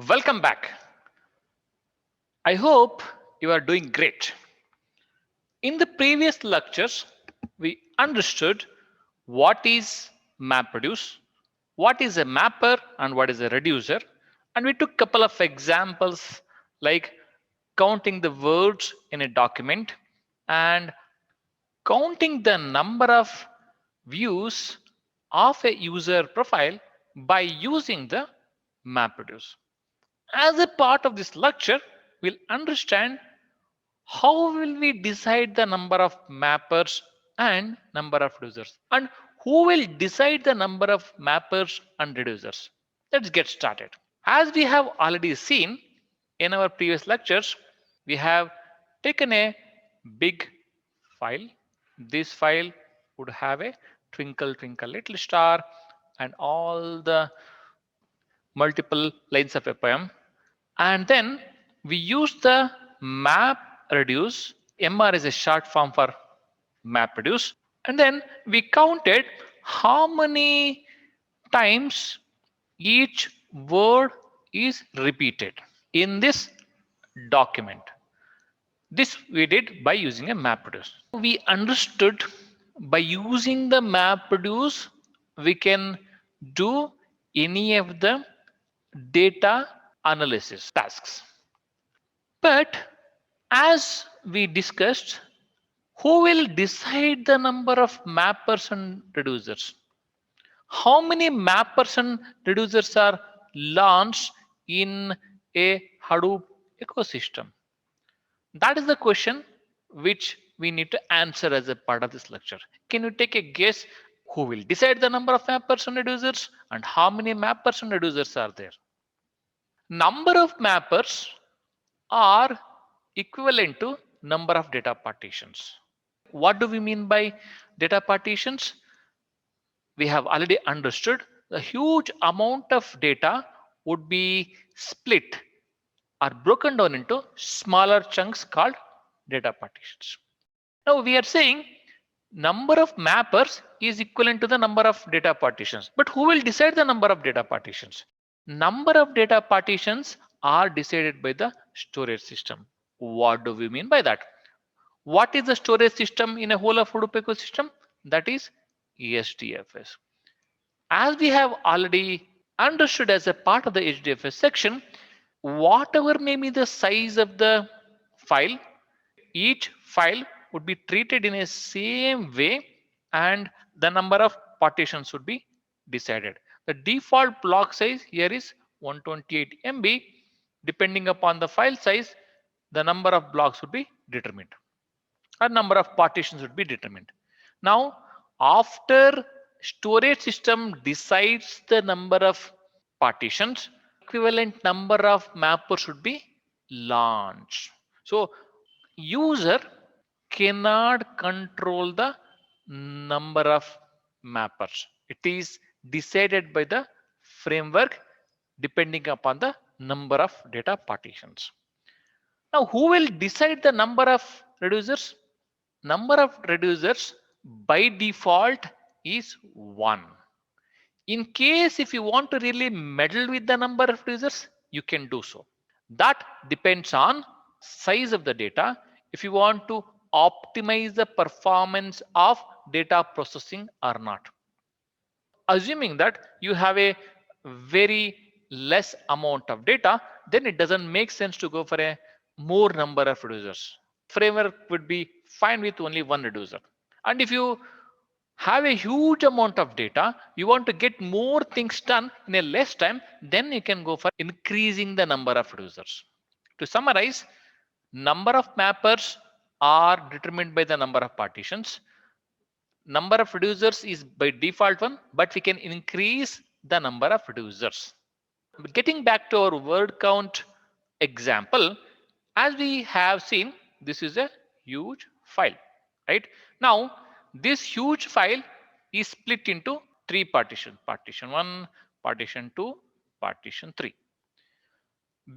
Welcome back. I hope you are doing great. In the previous lectures, we understood what is MapReduce, what is a mapper, and what is a reducer. And we took a couple of examples like counting the words in a document and counting the number of views of a user profile by using the MapReduce. As a part of this lecture, we'll understand how will we decide the number of mappers and number of reducers, and who will decide the number of mappers and reducers. Let's get started. As we have already seen in our previous lectures, we have taken a big file. This file would have a twinkle twinkle little star and all the multiple lines of a poem, and then we use the map reduce. MR is a short form for map reduce, and then we counted how many times each word is repeated in this document. This we did by using a map reduce. We understood by using the map reduce we can do any of the data analysis tasks. But as we discussed, who will decide the number of mappers and reducers? How many mappers and reducers are launched in a Hadoop ecosystem? That is the question which we need to answer as a part of this lecture. Can you take a guess who will decide the number of mappers and reducers and how many mappers and reducers are there? Number of mappers are equivalent to number of data partitions. What do we mean by data partitions? We have already understood the huge amount of data would be split or broken down into smaller chunks called data partitions. Now we are saying number of mappers is equivalent to the number of data partitions. But who will decide the number of data partitions? Number of data partitions are decided by the storage system. What do we mean by that? What is the storage system in a whole of Hadoop ecosystem? That is HDFS. As we have already understood as a part of the HDFS section, whatever may be the size of the file, each file would be treated in a same way and the number of partitions would be decided. The default block size here is 128 MB. Depending upon the file size, the number of blocks would be determined. A number of partitions would be determined. Now, after storage system decides the number of partitions, equivalent number of mappers should be launched. So, user cannot control the number of mappers. It is decided by the framework depending upon the number of data partitions. Now, who will decide the number of reducers? Number of reducers by default is 1. In case if you want to really meddle with the number of reducers, you can do so. That depends on size of the data. If you want to optimize the performance of data processing or not. Assuming that you have a very less amount of data, then it doesn't make sense to go for a more number of reducers. Framework would be fine with only one reducer. And if you have a huge amount of data, you want to get more things done in a less time, then you can go for increasing the number of reducers. To summarize, number of mappers are determined by the number of partitions. Number of reducers is by default 1, but we can increase the number of reducers. Getting back to our word count example, as we have seen, this is a huge file, right? Now, this huge file is split into 3 partitions: partition 1, partition 2, partition 3.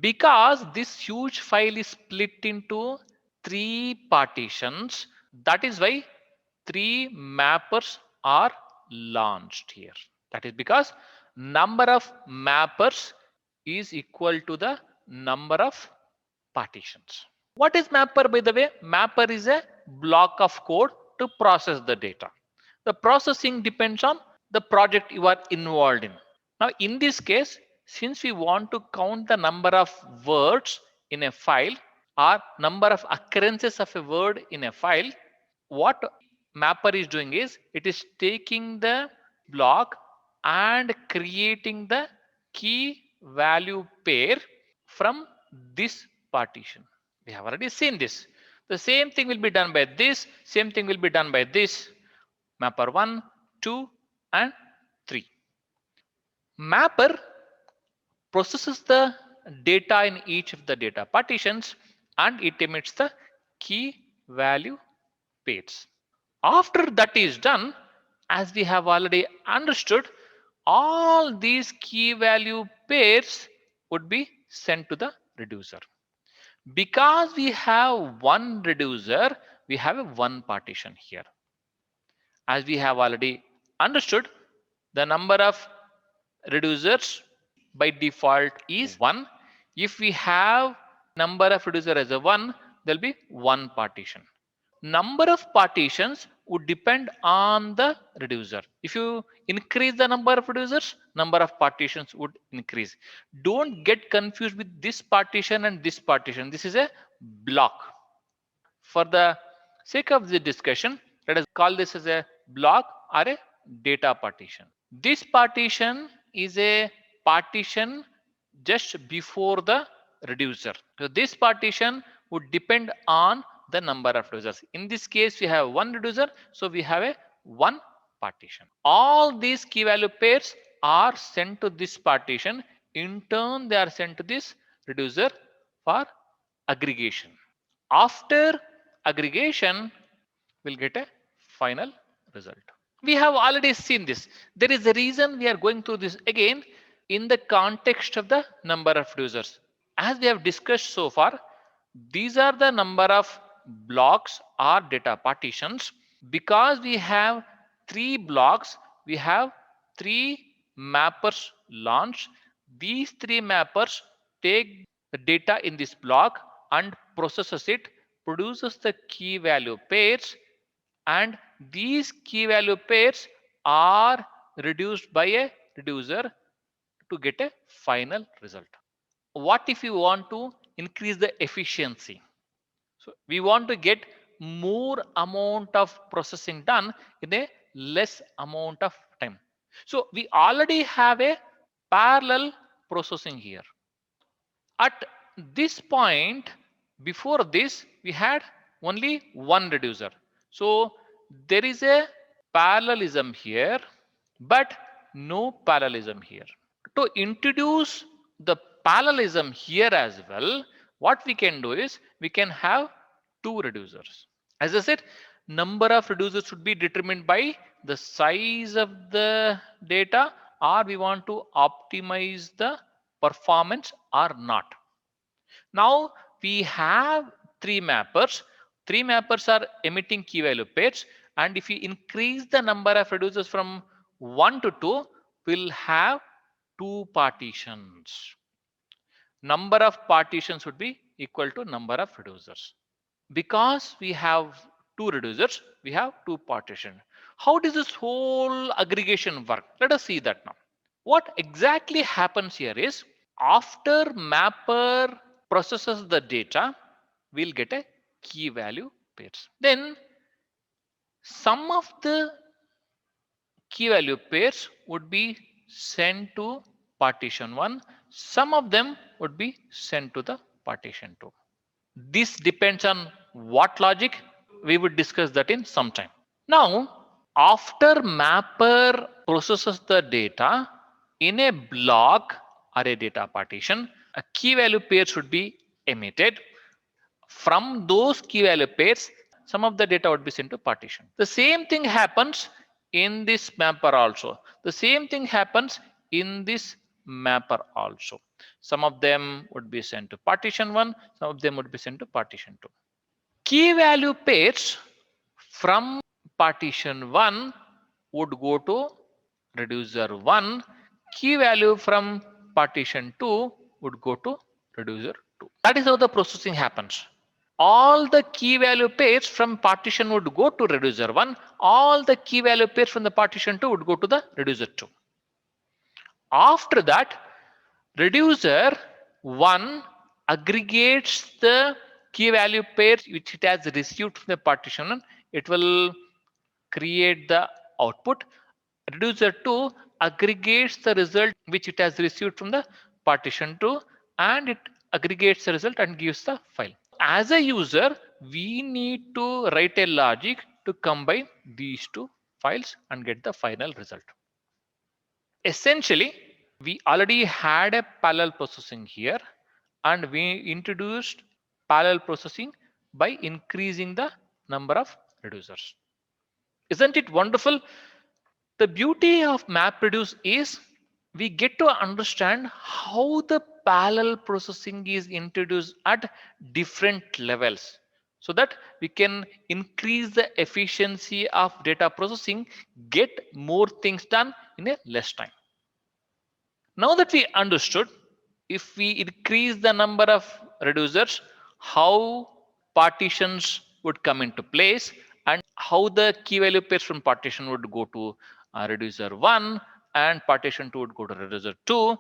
Because this huge file is split into 3 partitions, that is why 3 mappers are launched here. That is because number of mappers is equal to the number of partitions. What is mapper, by the way? Mapper is a block of code to process the data. The processing depends on the project you are involved in. Now, in this case, since we want to count the number of words in a file or number of occurrences of a word in a file, what mapper is doing is it is taking the block and creating the key value pair from this partition. We have already seen this. The same thing will be done by this, same thing will be done by this. Mapper 1, 2 and 3. Mapper processes the data in each of the data partitions and it emits the key value pairs. After that is done, as we have already understood, all these key value pairs would be sent to the reducer. Because we have one reducer, we have a one partition here. As we have already understood, the number of reducers by default is 1. If we have number of reducer as a 1, there will be one partition. Number of partitions would depend on the reducer. If you increase the number of reducers, number of partitions would increase. Don't get confused with this partition and this partition. This is a block. For the sake of the discussion, let us call this as a block or a data partition. This partition is a partition just before the reducer. So this partition would depend on the number of reducers. In this case, we have one reducer, so we have a one partition. All these key value pairs are sent to this partition. In turn, they are sent to this reducer for aggregation. After aggregation, we'll get a final result. We have already seen this. There is a reason we are going through this again in the context of the number of users. As we have discussed so far, these are the number of blocks or data partitions. Because we have 3 blocks, we have 3 mappers launched. These 3 mappers take the data in this block and processes it, produces the key value pairs, and these key value pairs are reduced by a reducer to get a final result. What if you want to increase the efficiency? So we want to get more amount of processing done in a less amount of time. So we already have a parallel processing here. At this point, before this, we had only one reducer. So there is a parallelism here, but no parallelism here. To introduce the parallelism here as well, what we can do is we can have two reducers. As I said, number of reducers should be determined by the size of the data, or we want to optimize the performance or not. Now we have 3 mappers. 3 mappers are emitting key value pairs, and if we increase the number of reducers from 1 to 2, we'll have 2 partitions. Number of partitions would be equal to number of reducers. Because we have 2 reducers, we have 2 partitions. How does this whole aggregation work? Let us see that now. What exactly happens here is after mapper processes the data, we'll get a key value pairs. Then some of the key value pairs would be sent to partition 1. Some of them would be sent to the partition 2. This depends on what logic. We would discuss that in some time. Now, after mapper processes the data in a block or a data partition, a key value pair should be emitted. From those key value pairs, some of the data would be sent to partition. The same thing happens in this mapper also. The same thing happens in this mapper also. Some of them would be sent to partition 1, some of them would be sent to partition 2. Key value pairs from partition 1 would go to reducer 1. key value from partition 2 would go to reducer 2. That is how the processing happens. All the key value pairs from partition would go to reducer 1. All the key value pairs from the partition 2 would go to the reducer 2. After that, reducer 1 aggregates the key value pairs which it has received from the partition 1. It will create the output. Reducer 2 aggregates the result which it has received from the partition 2, and it aggregates the result and gives the file. As a user, we need to write a logic to combine these two files and get the final result. Essentially, we already had a parallel processing here, and we introduced parallel processing by increasing the number of reducers. Isn't it wonderful? The beauty of MapReduce is we get to understand how the parallel processing is introduced at different levels, so that we can increase the efficiency of data processing, get more things done in a less time. Now that we understood, if we increase the number of reducers, how partitions would come into place and how the key value pairs from partition would go to reducer 1 and partition 2 would go to reducer 2.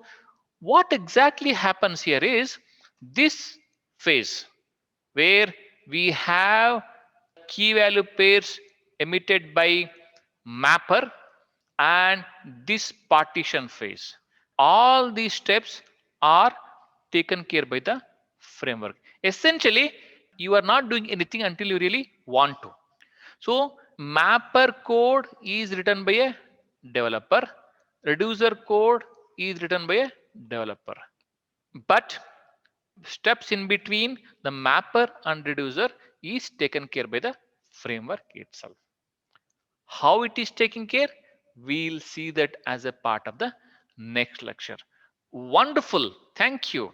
What exactly happens here is this phase where we have key value pairs emitted by mapper and this partition phase. All these steps are taken care by the framework. Essentially, you are not doing anything until you really want to. So mapper code is written by a developer, reducer code is written by a developer, but steps in between the mapper and reducer is taken care by the framework itself. How it is taken care, we'll see that as a part of the next lecture. Wonderful. Thank you.